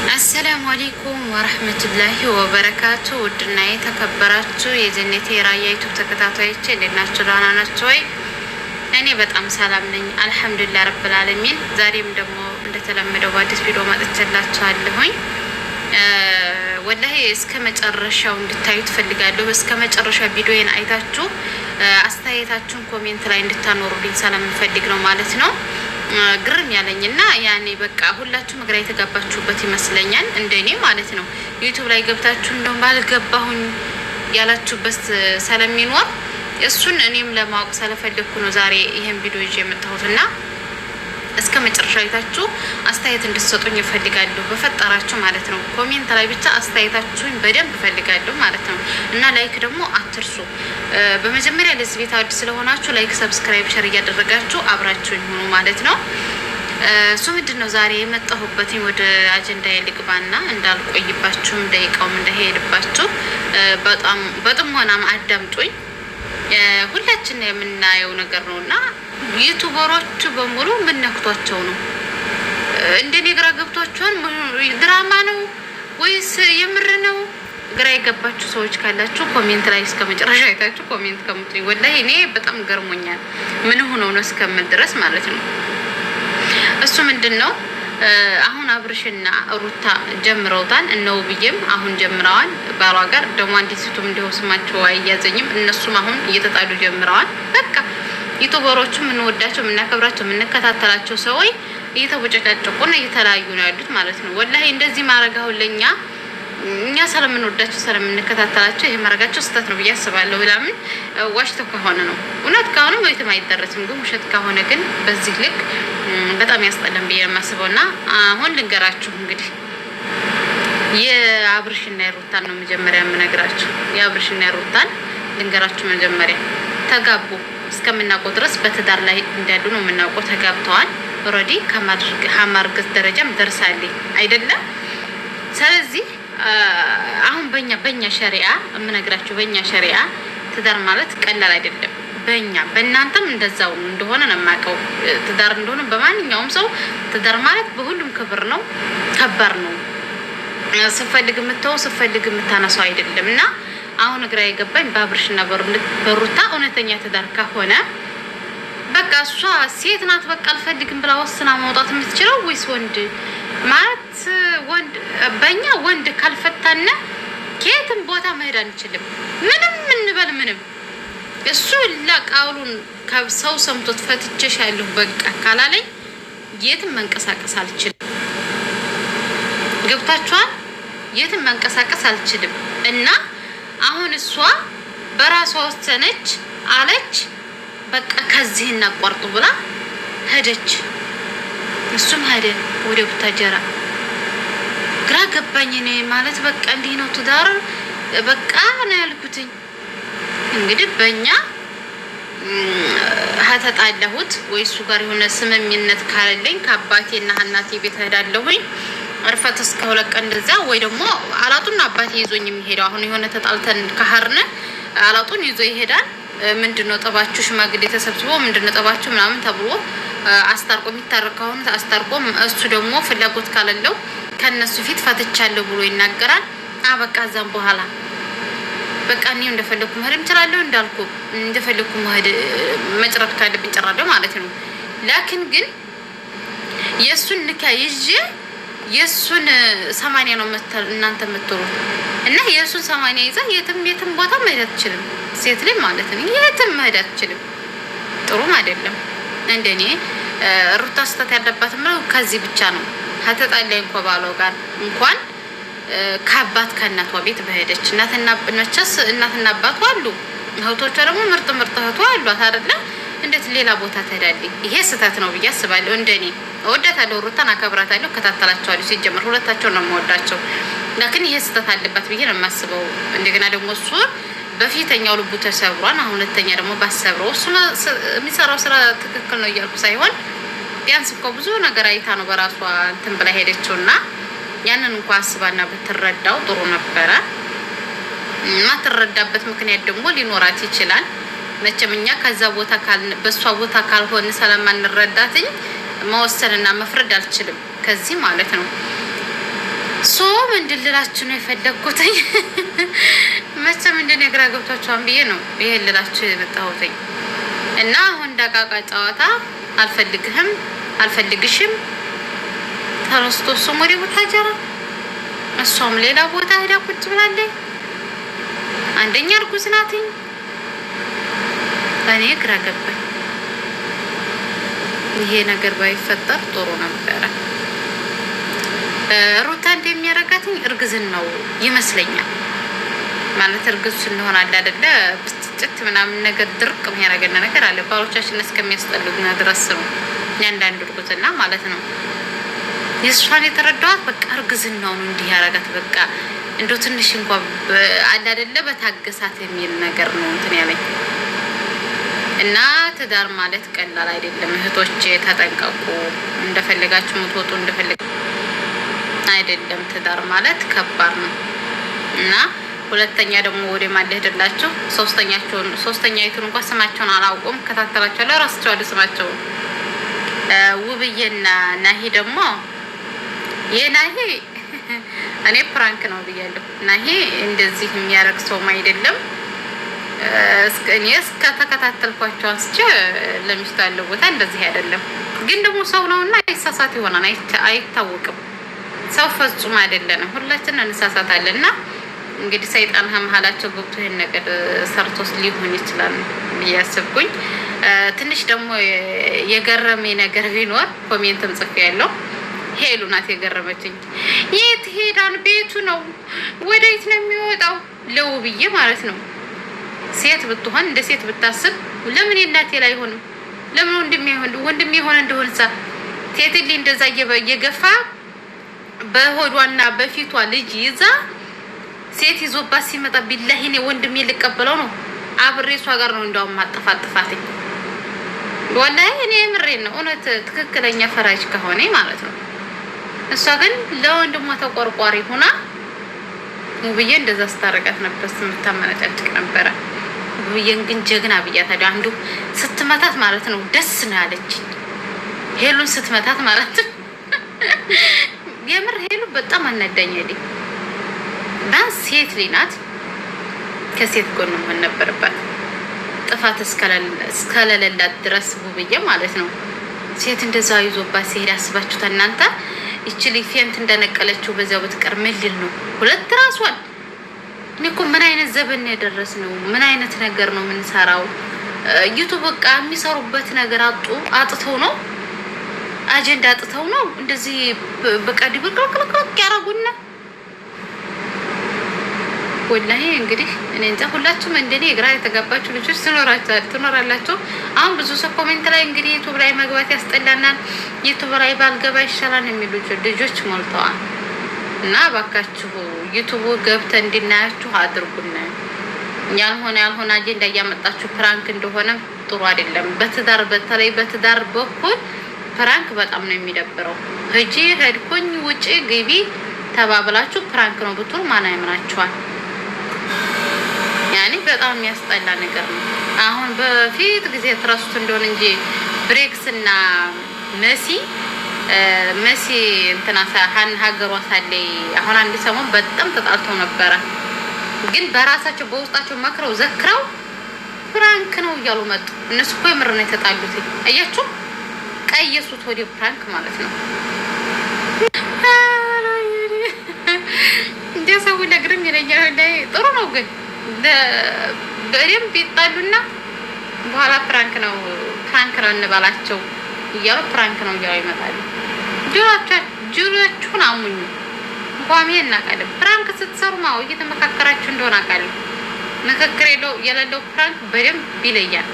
السلام عليكم ورحمة الله وبركاته. ودنا يتكبراتو የጀነቴ ራያ ዩቲዩብ ተከታታዮች እንደናችሁ ደህና ናችሁ ወይ? እኔ በጣም ሰላም ነኝ አልহামዱሊላህ ረብል ዓለሚን። ዛሬም ደግሞ እንደተለመደው በአዲስ ቪዲዮ መጥቻላችኋለሁኝ። ወላሂ እስከ መጨረሻው እንድታዩት ፈልጋለሁ። እስከ መጨረሻ ቪዲዮዬን አይታችሁ አስተያየታችሁን ኮሜንት ላይ እንድታኖሩልኝ ስለምፈልግ ነው ማለት ነው። ግርም ያለኝና ያኔ በቃ ሁላችሁም ግራ የተጋባችሁበት ይመስለኛል እንደኔ ማለት ነው። ዩቲዩብ ላይ ገብታችሁ እንደውም ባልገባሁኝ ያላችሁበት ስለሚኖር እሱን እኔም ለማወቅ ስለፈለኩ ነው ዛሬ ይሄን ቪዲዮ ይዤ የመጣሁትና እስከ መጨረሻ አይታችሁ አስተያየት እንድትሰጡኝ እፈልጋለሁ በፈጠራችሁ ማለት ነው። ኮሜንት ላይ ብቻ አስተያየታችሁን በደንብ እፈልጋለሁ ማለት ነው። እና ላይክ ደግሞ አትርሱ። በመጀመሪያ ለዚህ ቤት አዲስ ስለሆናችሁ ላይክ፣ ሰብስክራይብ፣ ሼር እያደረጋችሁ አብራችሁኝ ሁኑ ማለት ነው። ምንድነው ዛሬ የመጣሁበት ወደ አጀንዳዬ ልግባና እንዳልቆይባችሁም ደቂቃውም እንዳይሄድባችሁ በጣም በጥሞናም አዳምጡኝ። ሁላችን የምናየው ነገር ነውና ዩቲዩበሮቹ በሙሉ ምን ነክቷቸው ነው? እንደኔ ግራ ገብቷቸዋል። ድራማ ነው ወይስ የምር ነው? ግራ የገባችሁ ሰዎች ካላችሁ ኮሜንት ላይ እስከ መጨረሻ አይታችሁ ኮሜንት ከምትይ ወላሂ እኔ በጣም ገርሞኛል። ምን ሆኖ ነው እስከምን ድረስ ማለት ነው። እሱ ምንድነው አሁን አብርሽና ሩታ ጀምረውታል። እነው ብዬም አሁን ጀምረዋል። ባሏ ጋር ደግሞ አንዲት ሴቱም እንደው ስማቸው አይያዘኝም። እነሱም አሁን እየተጣሉ ጀምረዋል። በቃ ዩቲዩበሮቹ ምን ወዳቸው ምን አከብራቸው ምን ከተታተላቸው ሰዎች እየተቦጨጫጨቁና እየተለያዩ ነው ያሉት ማለት ነው። ወላሂ እንደዚህ ማረጋው ለኛ እኛ ስለምንወዳቸው ስለምንከታተላቸው ይሄ ማረጋቸው ስህተት ነው ብዬ አስባለሁ። ለምን ዋሽተው ከሆነ ነው። እውነት ከሆነ ወይትም አይደረስም። ግን ውሸት ከሆነ ግን በዚህ ልክ በጣም ያስጠላል ብዬ የማስበውና አሁን ልንገራችሁ እንግዲህ የአብርሽና የሩታን ነው መጀመሪያ የምነግራችሁ። የአብርሽና የሩታን ልንገራችሁ። መጀመሪያ ተጋቡ እስከምናውቀው ድረስ በትዳር ላይ እንዳሉ ነው የምናውቀው። ተጋብተዋል። ኦሬዲ ከማርገዝ ደረጃም ደርሳለች አይደለም። ስለዚህ አሁን በእኛ ሸሪዓ የምነግራችሁ በእኛ ሸሪዓ ትዳር ማለት ቀላል አይደለም። በእናንተም እንደዛው እንደሆነ ነው የማውቀው። ትዳር እንደሆነ በማንኛውም ሰው ትዳር ማለት በሁሉም ክብር ነው፣ ከባድ ነው። ስፈልግ የምትተው ስፈልግ የምታነሳው አይደለም። እና አሁን ግራ የገባኝ በአብርሽና በሩታ እውነተኛ ትዳር ከሆነ በቃ እሷ ሴት ናት በቃ አልፈልግም ብላ ወስና ማውጣት የምትችለው ወይስ ወንድ ማለት ወንድ በእኛ ወንድ ካልፈታነ ከየትም ቦታ መሄድ አንችልም። ምንም እንበል ምንም እሱ ለቃሉን ከሰው ሰምቶት ፈትቼሻለሁ በቃ ካላለኝ የትም መንቀሳቀስ አልችልም። ገብታችኋል? የትም መንቀሳቀስ አልችልም። እና አሁን እሷ በራሷ ወሰነች አለች በቃ ከዚህ እናቋርጡ ብላ ሄደች። እሱም ሄደ ወደ ቡታጀራ። ግራ ገባኝ እኔ ማለት በቃ እንዲህ ነው ትዳር በቃ ነው ያልኩትኝ። እንግዲህ በእኛ ተጣላሁት ወይ እሱ ጋር የሆነ ስምምነት ካለኝ ከአባቴና እናቴ ቤት ሄዳለሁኝ እርፈት እስከ 2 ቀን እንደዛ ወይ ደግሞ አላጡን አባቴ ይዞኝ የሚሄደው አሁን የሆነ ተጣልተን ከሀርነ አላጡን ይዞ ይሄዳል። ምንድነው ጠባችሁ? ሽማግሌ ተሰብስቦ ምንድነው ጠባችሁ ምናምን ተብሎ አስታርቆ የሚታረቀው አስታርቆ እሱ ደግሞ ፍላጎት ካለለው ከነሱ ፊት ፈትቻለሁ ብሎ ይናገራል። በቃ እዛም በኋላ በቃ እኔም እንደፈለኩ መሄድ እችላለሁ እንዳልኩ እንደፈለኩ መሄድ መጨረሻ ካለብኝ ጨራለሁ ማለት ነው። ላኪን ግን የሱን ንካ ይዤ የሱን 80 ነው እናንተ የምትሩ እና የሱን 80 ይዛ የትም ቦታ መሄድ አትችልም። ሴት ላይ ማለት ነው የትም መሄድ አትችልም። ጥሩም አይደለም። እንደኔ ሩታ ስህተት ያለባትም ነው ከዚህ ብቻ ነው። ከተጣላይ እንኳን ባለው ጋር እንኳን ከአባት ከእናቷ ቤት በሄደች እናትና አባቷ አሉ። እህቶቿ ደግሞ ምርጥ እህቷ አሏት አይደለ? እንዴት ሌላ ቦታ ትሄዳለች? ይሄ ስህተት ነው ብዬ አስባለሁ። እንደኔ እወዳታለሁ፣ ሩታን አከብራታለሁ፣ ከታተላቸዋለሁ። ሲጀምር ሁለታቸው ነው የምወዳቸው። ግን ይሄ ስህተት አለባት ብዬ ነው የማስበው። እንደገና ደግሞ እሱ በፊተኛው ልቡ ተሰብሯል። አሁን ሁለተኛ ደግሞ ባሰብረው እሱ የሚሰራው ስራ ትክክል ነው እያልኩ ሳይሆን ቢያንስ እኮ ብዙ ነገር አይታ ነው በራሷ እንትን ብላ ሄደችውና ያንን እንኳን አስባና ብትረዳው ጥሩ ነበረ። ማትረዳበት ምክንያት ደግሞ ሊኖራት ይችላል። መቼም እኛ ከዛ ቦታ በሷ ቦታ ካልሆነ ሰላማን እንረዳትኝ መወሰንና መፍረድ አልችልም ከዚህ ማለት ነው። እንድልላችሁ ነው የፈለኩት። መቼም እንደነገራ ገብታችኋል ብዬ ነው ይሄ ልላችሁ የመጣሁት። እና አሁን ዳቃቃ ጨዋታ አልፈልግህም አልፈልግሽም ተነስቶ እሱም ወደ ቡታጀራ እሷም ሌላ ቦታ ሄዳ ቁጭ ብላለች። አንደኛ እርጉዝ ናትኝ። እኔ ግራ ገባኝ። ይሄ ነገር ባይፈጠር ጥሩ ነበረ። ሩታ እንደሚያረጋትኝ እርግዝን ነው ይመስለኛል። ማለት እርግዝ ስንሆን አለ አይደለ ብትጭት ምናምን ነገር ድርቅ የሚያረገና ነገር አለ። ባሎቻችን እስከሚያስጠሉና ድረስ ነው ያንዳንዱ እርግዝና ማለት ነው። የእሷን የተረዳኋት በቃ እርግዝናው ነው እንዲህ ያረጋት። በቃ እንደው ትንሽ እንኳን አለ አይደለ በታገሳት የሚል ነገር ነው እንትን ያለኝ። እና ትዳር ማለት ቀላል አይደለም እህቶቼ፣ ተጠንቀቁ። እንደፈለጋችሁ ምትወጡ እንደፈለጋችሁ አይደለም። ትዳር ማለት ከባድ ነው። እና ሁለተኛ ደግሞ ወደ ማለህደላችሁ ሶስተኛይቱን እንኳን ስማቸውን አላውቁም፣ ከታተላቸዋለሁ ራሳቸው ስማቸው ውብዬና ናሂ ደግሞ የናሂ እኔ ፕራንክ ነው ብያለሁ። ናሂ እንደዚህ የሚያረግ ሰውም አይደለም። እኔ እስከተከታተልኳቸው አንስቼ ለሚስቱ ያለው ቦታ እንደዚህ አይደለም። ግን ደግሞ ሰው ነውና ይሳሳት ይሆናል፣ አይታወቅም። ሰው ፍጹም አይደለም፣ ሁላችንም እንሳሳታለንና እንግዲህ ሰይጣን መሀላቸው ገብቶ ይሄን ነገር ሰርቶስ ሊሆን ይችላል ብያስብኩኝ። ትንሽ ደግሞ የገረመኝ ነገር ቢኖር ኮሜንትም ጽፌያለሁ። ሄሉ ናት የገረመችኝ። የት ሄዳን? ቤቱ ነው ወዴት ነው የሚወጣው? ለውብዬ ማለት ነው። ሴት ብትሆን እንደ ሴት ብታስብ ለምን እናቴ ላይ አይሆንም? ለምን ወንድሜ የሆነ እንደሆነ ሴትሊ እንደዛ እየገፋ በሆዷና በፊቷ ልጅ ይዛ ሴት ይዞባት ሲመጣ ቢላሂ እኔ ወንድሜ ልቀበለው ነው አብሬ እሷ ጋር ነው እንደውም ማጠፋጥፋትኝ። ወላሂ እኔ ምሬን ነው እውነት ትክክለኛ ፈራጅ ከሆነ ማለት ነው። እሷ ግን ለወንድሟ ተቆርቋሪ ሆና ውብዬ እንደዛ ስታረጋት ነበር፣ ስምታመነጫጭቅ ነበረ። ውብዬን ግን ጀግና ብያታለሁ። አንዱ ስትመታት ማለት ነው ደስ ነው ያለችኝ፣ ሄሉን ስትመታት ማለት ነው። የምር ሄሉ በጣም አናዳኛለች። ዳንስ ሴት ልናት ከሴት ጎን መሆን ነበረባት። ጥፋት እስከለለላት ድረስ ውብዬ ማለት ነው። ሴት እንደዛ ይዞባት ሲሄድ አስባችሁት እናንተ? ይችሊ ፌንት እንደነቀለችው በዛው በትቀር ምልል ነው ሁለት ራሷን። እኔ እኮ ምን አይነት ዘበን የደረስነው? ምን አይነት ነገር ነው የምንሰራው? ዩቱብ በቃ የሚሰሩበት ነገር አጥተው ነው አጀንዳ አጥተው ነው እንደዚህ በቃ ዲብቅልቅልቅ ያረጉና ወላሂ እንግዲህ እኔ እንጃ። ሁላችሁም እንደኔ ግራ የተጋባችሁ ልጆች ትኖራላችሁ። አሁን ብዙ ሰው ኮሜንት ላይ እንግዲህ ዩቱብ ላይ መግባት ያስጠላናል፣ ዩቱብ ላይ ባልገባ ይሻላል የሚሉ ልጆች ሞልተዋል። እና ባካችሁ ዩቱብ ገብተን እንድናያችሁ አድርጉና ያልሆነ አጀንዳ እያመጣችሁ ፕራንክ እንደሆነ ጥሩ አይደለም። በትዳር በተለይ በትዳር በኩል ፕራንክ በጣም ነው የሚደብረው። ሄድኩኝ ውጪ ግቢ ተባብላችሁ ፕራንክ ነው ብትሉ ማን ያምናችኋል? ያኔ በጣም የሚያስጠላ ነገር ነው። አሁን በፊት ጊዜ ትረሱት እንደሆነ እንጂ ብሬክስ እና መሲ እንትና ሀገሯ ሳለ አሁን አንድ ሰሞን በጣም ተጣልተው ነበረ። ግን በራሳቸው በውስጣቸው መክረው ዘክረው ፕራንክ ነው እያሉ መጡ። እነሱ እኮ የምር ነው የተጣሉት። አያችሁ፣ ቀየሱት ወደ ፕራንክ ማለት ነው። እንደ ሰው ለግርም ይለኛል ላይ ጥሩ ነው። ግን በደንብ ይጣሉና በኋላ ፕራንክ ነው እንባላቸው እያሉ ፕራንክ ነው እያሉ ይመጣሉ። ጆሮአችሁን አሙኝ። እንኳን ይሄን እናውቃለን። ፕራንክ ስትሰሩ ማው እየተመካከራችሁ እንደሆነ አውቃለሁ። ምክክር የሌለው ፕራንክ በደንብ ይለያል።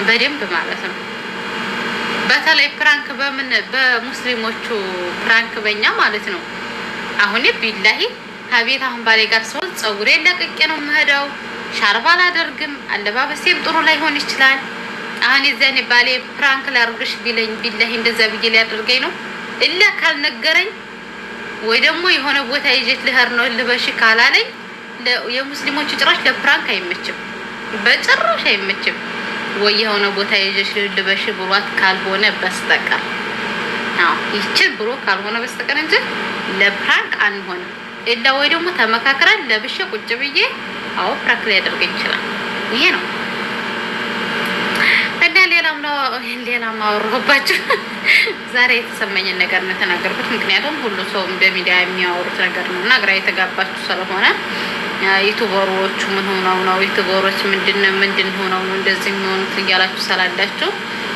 በደንብ ማለት ነው። በተለይ ፕራንክ በሙስሊሞቹ ፕራንክ በእኛ ማለት ነው። አሁን ቢላሂ ከቤት አሁን ባሌ ጋር ሰው ፀጉሬ ለቅቄ ነው የምሄደው፣ ሻርባ አላደርግም፣ አለባበሴም ጥሩ ላይሆን ይችላል። አሁን የዛኔ ባሌ ፕራንክ ላድርግሽ ቢለኝ ቢላሂ እንደዛ ብዬ ሊያደርገኝ ነው እላ ካልነገረኝ ወይ ደግሞ የሆነ ቦታ ይዤት ልሄድ ነው ልበሽ ካላለኝ የሙስሊሞቹ ጭራሽ ለፕራንክ አይመችም፣ በጭራሽ አይመችም። ወይ የሆነ ቦታ ይዤሽ ልበሽ ብሏት ካልሆነ በስተቀር ይቺ ብሎ ካልሆነ በስተቀር እንጂ ለፕራንክ አንሆንም። እላ ወይ ደግሞ ተመካክረን ለብሼ ቁጭ ብዬ ፕራንክ ሊያደርገኝ ይችላል። ይሄ ነው እና ሌላም አወራሁባችሁ። ዛሬ የተሰማኝን ነገር ነው የተናገርኩት። ምክንያቱም ሁሉ ሰው በሚዲያ የሚያወሩት ነገር ነው እና ግራ የተጋባችሁ ስለሆነ ዩቲዩበሮቹ ምን ሆነው ነው ዩቲዩበሮች ምንድን ሆነው ነው እንደዚህ የሚሆኑት እያላችሁ ስላላችሁ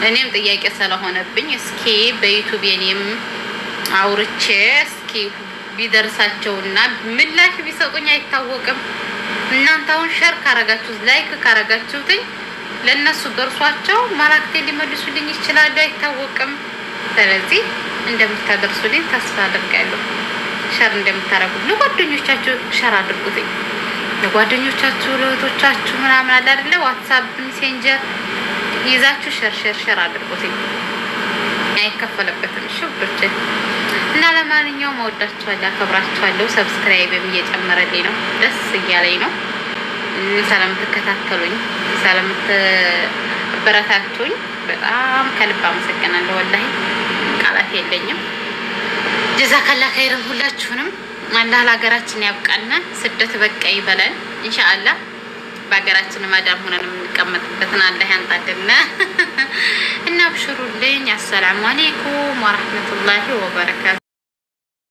እኔም ጥያቄ ስለሆነብኝ እስኪ በዩቲዩብ የኔም አውርቼ እስኪ ቢደርሳቸውና ምላሽ ቢሰጡኝ አይታወቅም። እናንተ አሁን ሼር ካረጋችሁት ላይክ ካረጋችሁትኝ ለነሱ ደርሷቸው ማላክቴ ሊመልሱልኝ ይችላሉ፣ አይታወቅም። ስለዚህ እንደምታደርሱልኝ ተስፋ አድርጋለሁ። ሼር እንደምታረጉት ለጓደኞቻችሁ ሼር አድርጉትኝ። ለጓደኞቻችሁ ለእህቶቻችሁ ምናምን አለ አይደለ ዋትስአፕ ሜሴንጀር ይዛችሁ ሼር አድርጉትኝ። አይከፈለበትም። እሺ ውዶቼ እና ለማንኛውም ወዳችኋለሁ፣ አከብራችኋለሁ። ሰብስክራይብም እየጨመረልኝ ነው፣ ደስ እያለኝ ነው። ስለምትከታተሉኝ ስለምትበረታቱኝ በጣም ከልብ አመሰግናለሁ። ወላሂ ቃላት የለኝም። ጀዛከላ ኸይረን ሁላችሁንም። አላህ ለሀገራችን ያብቃና ስደት በቃ ይበለን ኢንሻአላህ። በሀገራችን ማዳም ሆነን የምንቀመጥበትን አላህ ያንጣልና እና አብሽሩልኝ። አሰላሙ አለይኩም ወራህመቱላሂ ወበረካቱ።